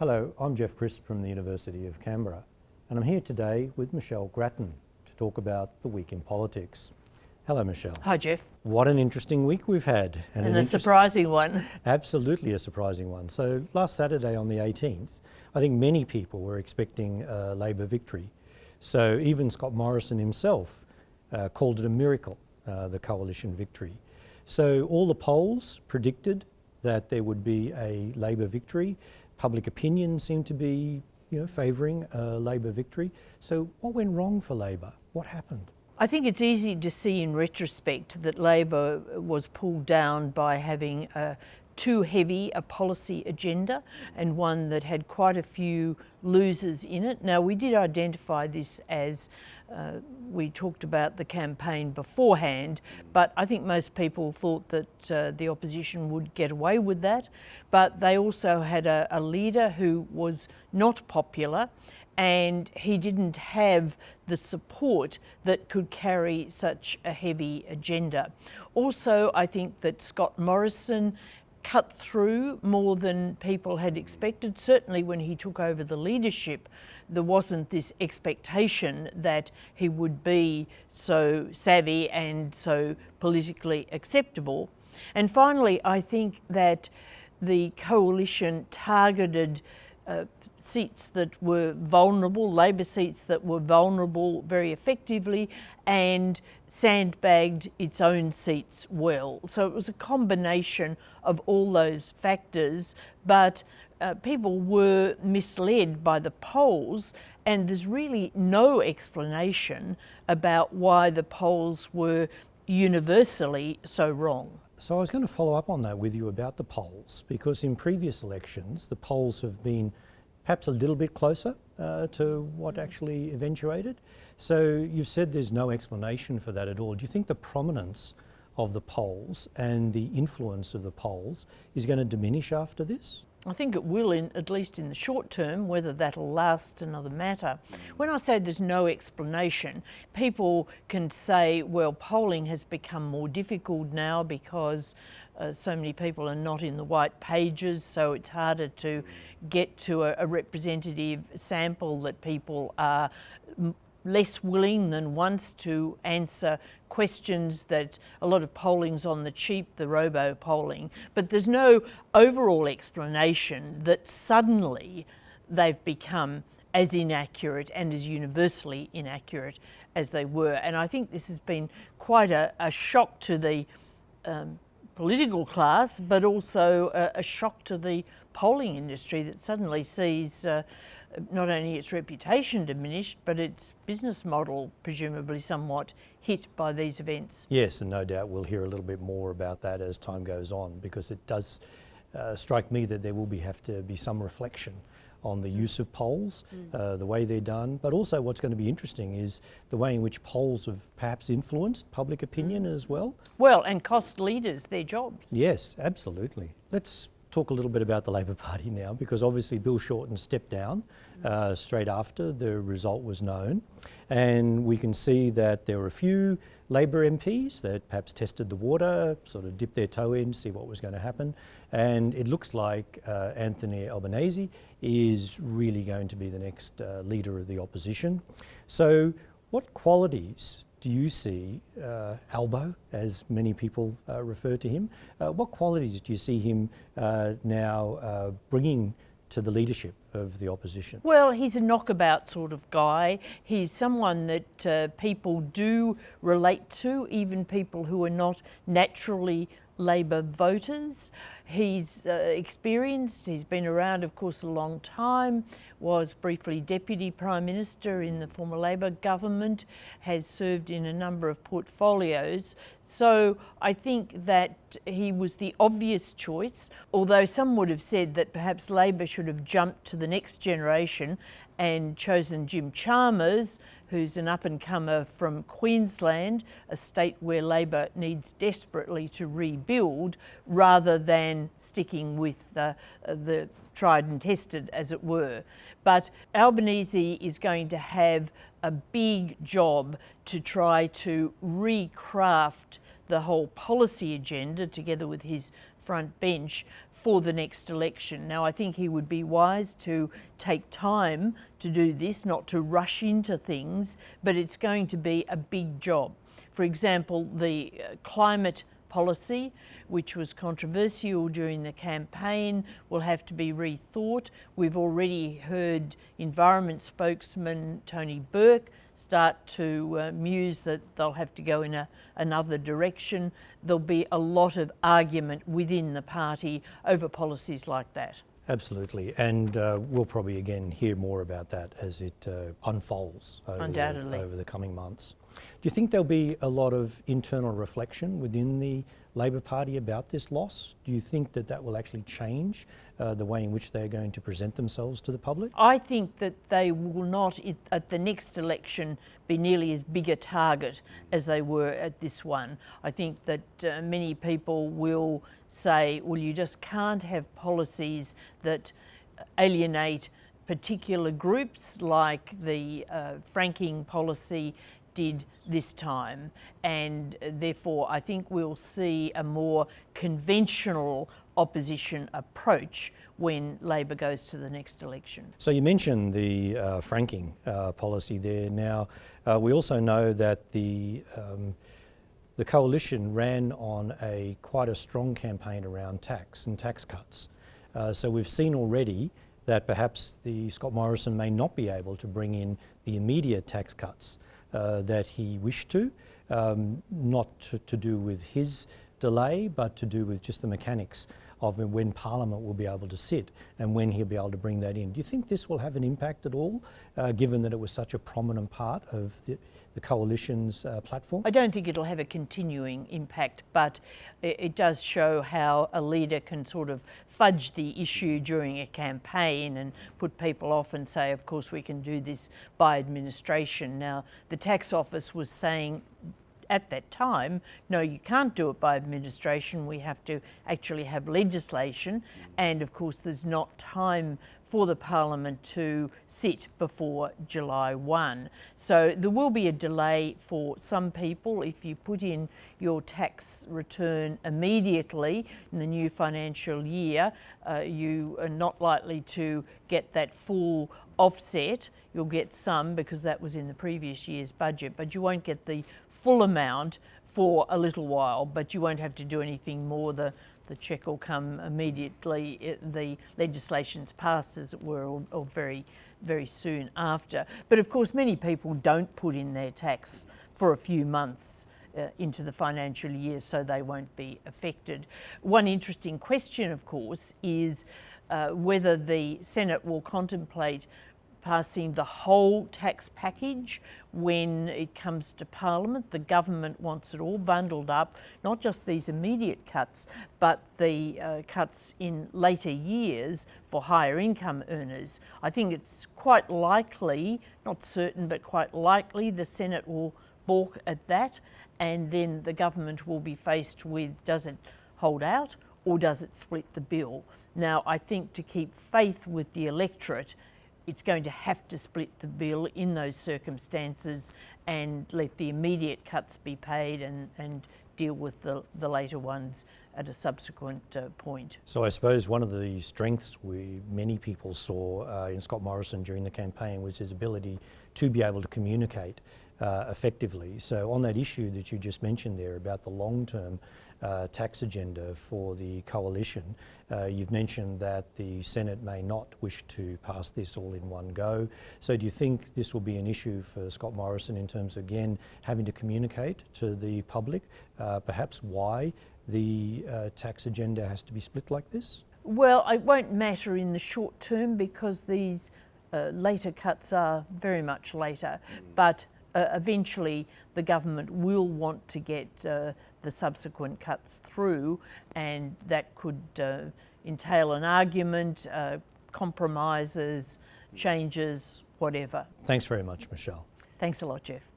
Hello, I'm Geoff from the University of Canberra, and I'm here today with Michelle Grattan to talk about the week in politics. Hello, Michelle. Hi, Geoff. What an interesting week we've had. And a surprising one. Absolutely a surprising one. So last Saturday on the 18th, I think many people were expecting a Labor victory. So even Scott Morrison himself called it a miracle, the coalition victory. So all the polls predicted that there would be a Labor victory. Public opinion seemed to be, favouring a Labor victory. So what went wrong for Labor? What happened? I think it's easy to see in retrospect that Labor was pulled down by having too heavy a policy agenda and one that had quite a few losers in it. Now, we did identify this as we talked about the campaign beforehand, but I think most people thought that the opposition would get away with that. But they also had a leader who was not popular, and he didn't have the support that could carry such a heavy agenda. Also, I think that Scott Morrison cut through more than people had expected. Certainly when he took over the leadership, there wasn't this expectation that he would be so savvy and so politically acceptable. And finally, I think that the coalition targeted seats that were vulnerable, Labor seats that were vulnerable very effectively, and sandbagged its own seats well. So it was a combination of all those factors, but people were misled by the polls, and there's really no explanation about why the polls were universally so wrong. So I was going to follow up on that with you about the polls, because in previous elections, the polls have been perhaps a little bit closer to what actually eventuated. So you've said there's no explanation for that at all. Do you think the prominence of the polls and the influence of the polls is going to diminish after this? I think it will, at least in the short term. Whether that'll last, another matter. When I say there's no explanation, people can say, well, polling has become more difficult now because so many people are not in the white pages, so it's harder to get to a representative sample, that people are less willing than once to answer questions, that a lot of polling's on the cheap, the robo-polling. But there's no overall explanation that suddenly they've become as inaccurate and as universally inaccurate as they were. And I think this has been quite a shock to the political class, but also a shock to the polling industry that suddenly sees not only its reputation diminished, but its business model presumably somewhat hit by these events. Yes, and no doubt we'll hear a little bit more about that as time goes on, because it does strike me that there will have to be some reflection on the use of polls, the way they're done, but also what's going to be interesting is the way in which polls have perhaps influenced public opinion as well. Well, and cost leaders their jobs. Yes, absolutely. Let's talk a little bit about the Labor Party now, because obviously Bill Shorten stepped down straight after the result was known, and we can see that there were a few Labor MPs that perhaps tested the water, sort of dipped their toe in, see what was going to happen, and it looks like Anthony Albanese is really going to be the next leader of the opposition. So what qualities do you see Albo, as many people refer to him, what qualities do you see him now bringing to the leadership of the opposition? Well, he's a knockabout sort of guy. He's someone that people do relate to, even people who are not naturally Labor voters. He's experienced, he's been around, of course, a long time, was briefly Deputy Prime Minister in the former Labor government, has served in a number of portfolios. So I think that he was the obvious choice, although some would have said that perhaps Labor should have jumped to the next generation and chosen Jim Chalmers, who's an up-and-comer from Queensland, a state where Labor needs desperately to rebuild, rather than sticking with the tried and tested, as it were. But Albanese is going to have a big job to try to recraft the whole policy agenda, together with his front bench for the next election. Now, I think he would be wise to take time to do this, not to rush into things, but it's going to be a big job. For example, the climate policy, which was controversial during the campaign, will have to be rethought. We've already heard Environment spokesman Tony Burke start to muse that they'll have to go in another direction. There'll be a lot of argument within the party over policies like that. Absolutely, and we'll probably again hear more about that as it unfolds over the coming months. Do you think there'll be a lot of internal reflection within the Labor Party about this loss? Do you think that that will actually change the way in which they're going to present themselves to the public? I think that they will not, at the next election, be nearly as big a target as they were at this one. I think that many people will say, well, you just can't have policies that alienate particular groups like the franking policy did this time, and therefore I think we'll see a more conventional opposition approach when Labor goes to the next election. So you mentioned the franking policy there. Now we also know that the coalition ran on quite a strong campaign around tax and tax cuts. So we've seen already that perhaps the Scott Morrison may not be able to bring in the immediate tax cuts that he wished to, not to do with his delay, but to do with just the mechanics of when Parliament will be able to sit and when he'll be able to bring that in. Do you think this will have an impact at all, given that it was such a prominent part of the coalition's platform? I don't think it'll have a continuing impact, but it does show how a leader can sort of fudge the issue during a campaign and put people off and say, of course, we can do this by administration. Now, the tax office was saying at that time, no, you can't do it by administration. We have to actually have legislation. And of course, there's not time for the Parliament to sit before July 1. So there will be a delay for some people. If you put in your tax return immediately in the new financial year, you are not likely to get that full offset. You'll get some because that was in the previous year's budget, but you won't get the full amount for a little while, but you won't have to do anything more. The cheque will come immediately. The legislation's passed, as it were, or very, very soon after. But of course, many people don't put in their tax for a few months into the financial year, so they won't be affected. One interesting question, of course, is whether the Senate will contemplate passing the whole tax package when it comes to Parliament. The government wants it all bundled up, not just these immediate cuts, but the cuts in later years for higher income earners. I think it's quite likely, not certain, but quite likely the Senate will balk at that, and then the government will be faced with, does it hold out or does it split the bill? Now, I think to keep faith with the electorate, it's going to have to split the bill in those circumstances and let the immediate cuts be paid and deal with the later ones at a subsequent point. So I suppose one of the strengths many people saw in Scott Morrison during the campaign was his ability to be able to communicate effectively. So on that issue that you just mentioned there about the long-term tax agenda for the coalition, you've mentioned that the Senate may not wish to pass this all in one go. So do you think this will be an issue for Scott Morrison in terms of, again, having to communicate to the public perhaps why the tax agenda has to be split like this? Well, it won't matter in the short term because these later cuts are very much later, but eventually the government will want to get the subsequent cuts through, and that could entail an argument, compromises, changes, whatever. Thanks very much, Michelle. Thanks a lot, Geoff.